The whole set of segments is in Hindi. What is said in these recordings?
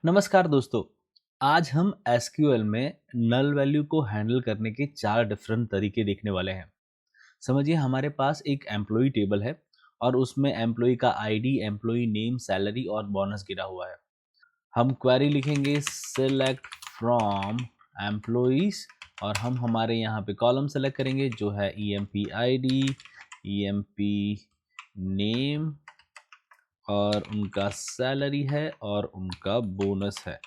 नमस्कार दोस्तों। आज हम एसक्यूएल में नल वैल्यू को हैंडल करने के 4 डिफरेंट तरीके देखने वाले हैं। समझिए हमारे पास एक एम्प्लॉय टेबल है और उसमें एम्प्लॉय का आईडी, एम्प्लॉय नेम, सैलरी और बोनस गिरा हुआ है। हम क्वेरी लिखेंगे सिलेक्ट फ्रॉम एम्प्लॉइज और हम हमारे यहाँ पे कॉलम सेलेक्ट करेंगे जो है ईएमपी आईडी, ईएमपी नेम और उनका सैलरी है और उनका बोनस है।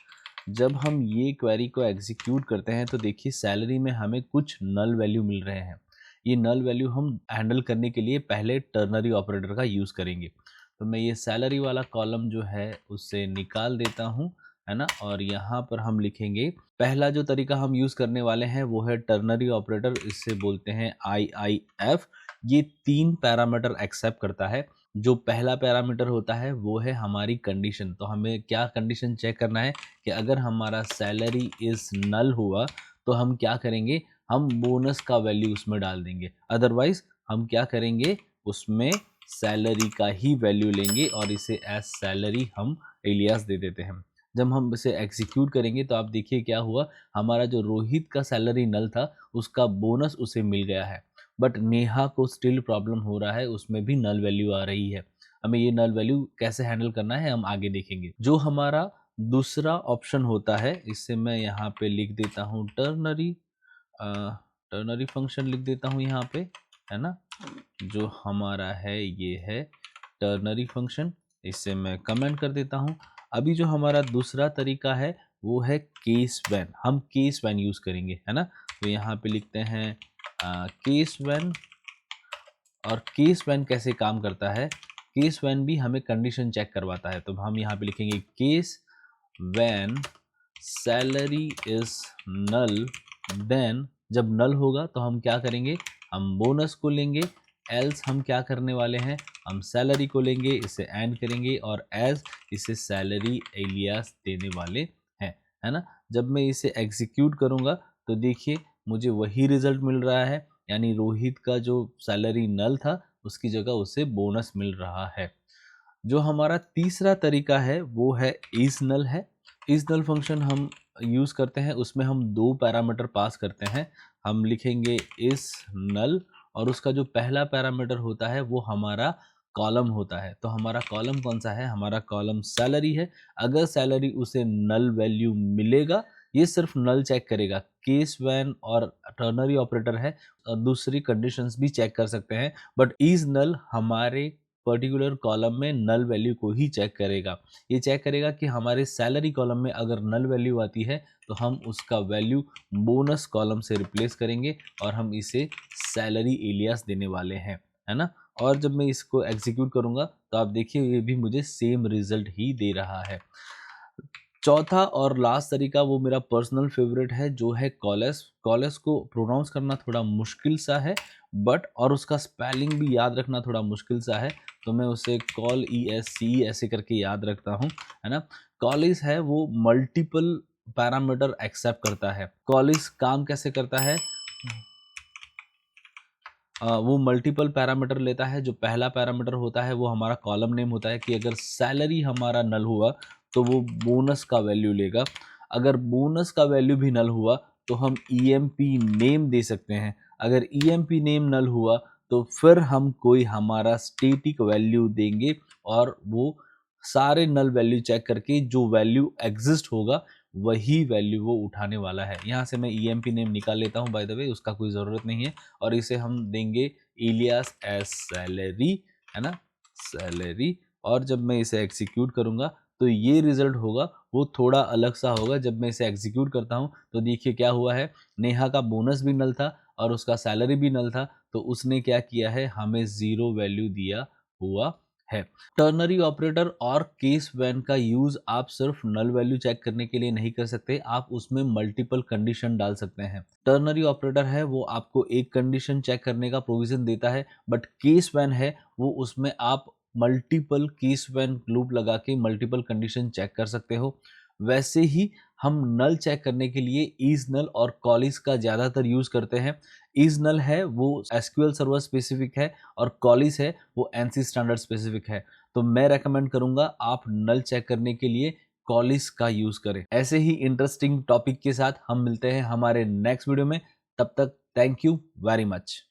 जब हम ये क्वेरी को एग्जीक्यूट करते हैं तो देखिए सैलरी में हमें कुछ नल वैल्यू मिल रहे हैं। ये नल वैल्यू हम हैंडल करने के लिए पहले टर्नरी ऑपरेटर का यूज़ करेंगे। तो मैं ये सैलरी वाला कॉलम जो है उससे निकाल देता हूँ, है ना। और यहाँ पर हम लिखेंगे, पहला जो तरीका हम यूज़ करने वाले हैं वो है टर्नरी ऑपरेटर, इससे बोलते हैं IIF। ये 3 पैरामीटर एक्सेप्ट करता है। जो पहला पैरामीटर होता है वो है हमारी कंडीशन। तो हमें क्या कंडीशन चेक करना है कि अगर हमारा सैलरी इज़ नल हुआ तो हम क्या करेंगे, हम बोनस का वैल्यू उसमें डाल देंगे। अदरवाइज़ हम क्या करेंगे, उसमें सैलरी का ही वैल्यू लेंगे और इसे एज़ सैलरी हम एलियास दे देते हैं। जब हम इसे एग्ज़ीक्यूट करेंगे तो आप देखिए क्या हुआ, हमारा जो रोहित का सैलरी नल था उसका बोनस उसे मिल गया है। बट नेहा को स्टिल प्रॉब्लम हो रहा है, उसमें भी नल वैल्यू आ रही है। हमें ये नल वैल्यू कैसे हैंडल करना है हम आगे देखेंगे। जो हमारा दूसरा ऑप्शन होता है, इससे मैं यहाँ पे लिख देता हूँ टर्नरी फंक्शन लिख देता हूँ यहाँ पे, है ना। जो हमारा है ये है टर्नरी फंक्शन, इससे मैं कमेंट कर देता हूँ। अभी जो हमारा दूसरा तरीका है वो है केस व्हेन। हम केस व्हेन यूज़ करेंगे, है ना। तो यहाँ पे लिखते हैं केस व्हेन। और केस व्हेन कैसे काम करता है, केस व्हेन भी हमें कंडीशन चेक करवाता है। तो हम यहाँ पे लिखेंगे case when salary is null, then जब नल होगा तो हम क्या करेंगे, हम बोनस को लेंगे। एल्स हम क्या करने वाले हैं, हम सैलरी को लेंगे, इसे एंड करेंगे और एज इसे सैलरी एलियास देने वाले हैं, है ना। जब मैं इसे एग्जीक्यूट करूँगा तो देखिए मुझे वही रिजल्ट मिल रहा है, यानी रोहित का जो सैलरी नल था उसकी जगह उसे बोनस मिल रहा है। जो हमारा तीसरा तरीका है वो है इज नल है। इज नल फंक्शन हम यूज़ करते हैं, उसमें हम 2 पैरामीटर पास करते हैं। हम लिखेंगे इज नल और उसका जो पहला पैरामीटर होता है वो हमारा कॉलम होता है। तो हमारा कॉलम कौन सा है, हमारा कॉलम सैलरी है। अगर सैलरी उसे नल वैल्यू मिलेगा, ये सिर्फ नल चेक करेगा। केस व्हेन और टर्नरी ऑपरेटर है, दूसरी कंडीशंस भी चेक कर सकते हैं, बट इज नल हमारे पर्टिकुलर कॉलम में नल वैल्यू को ही चेक करेगा। ये चेक करेगा कि हमारे सैलरी कॉलम में अगर नल वैल्यू आती है तो हम उसका वैल्यू बोनस कॉलम से रिप्लेस करेंगे और हम इसे सैलरी एलियास देने वाले हैं, है ना। और जब मैं इसको एग्जीक्यूट करूंगा तो आप देखिए ये भी मुझे सेम रिजल्ट ही दे रहा है। चौथा और लास्ट तरीका वो मेरा पर्सनल फेवरेट है, जो है कॉलेस। कॉलेस को प्रोनाउंस करना थोड़ा मुश्किल सा है, बट और उसका स्पेलिंग भी याद रखना थोड़ा मुश्किल सा है। तो मैं उसे कॉल ESC ऐसे करके याद रखता हूँ, है ना। कॉलिस है वो मल्टीपल पैरामीटर एक्सेप्ट करता है। कॉलिस काम कैसे करता है, वो मल्टीपल पैरामीटर लेता है। जो पहला पैरामीटर होता है वो हमारा कॉलम नेम होता है कि अगर सैलरी हमारा नल हुआ तो वो बोनस का वैल्यू लेगा। अगर बोनस का वैल्यू भी नल हुआ तो हम ईएमपी नेम दे सकते हैं। अगर ईएमपी नेम नल हुआ तो फिर हम कोई हमारा स्टैटिक वैल्यू देंगे और वो सारे नल वैल्यू चेक करके जो वैल्यू एग्जिस्ट होगा वही वैल्यू वो उठाने वाला है। यहाँ से मैं ईएमपी नेम निकाल लेता हूँ, बाय द वे उसका कोई ज़रूरत नहीं है। और इसे हम देंगे इलियास एज सैलरी, है ना, सैलरी। और जब मैं इसे एग्जीक्यूट करूँगा तो ये रिजल्ट होगा वो थोड़ा अलग सा होगा। जब मैं इसे एग्जीक्यूट करता हूँ तो देखिए क्या हुआ है, नेहा का बोनस भी नल था और उसका सैलरी भी नल था। तो उसने क्या किया है, हमें ज़ीरो वैल्यू दिया हुआ है। टर्नरी ऑपरेटर और केस व्हेन का यूज आप सिर्फ नल वैल्यू चेक करने के लिए नहीं कर सकते, आप उसमें मल्टीपल कंडीशन डाल सकते हैं। टर्नरी ऑपरेटर है वो आपको एक कंडीशन चेक करने का प्रोविजन देता है, बट केस व्हेन है वो उसमें आप मल्टीपल केस व्हेन लूप लगा के मल्टीपल कंडीशन चेक कर सकते हो। वैसे ही हम नल चेक करने के लिए इज नल और कॉलिस का ज़्यादातर यूज़ करते हैं। इज नल है वो एसक्यूएल सर्वर स्पेसिफिक है और कॉलिस है वो एनसी स्टैंडर्ड स्पेसिफिक है। तो मैं रेकमेंड करूंगा आप नल चेक करने के लिए कॉलिस का यूज करें। ऐसे ही इंटरेस्टिंग टॉपिक के साथ हम मिलते हैं हमारे नेक्स्ट वीडियो में। तब तक थैंक यू वेरी मच।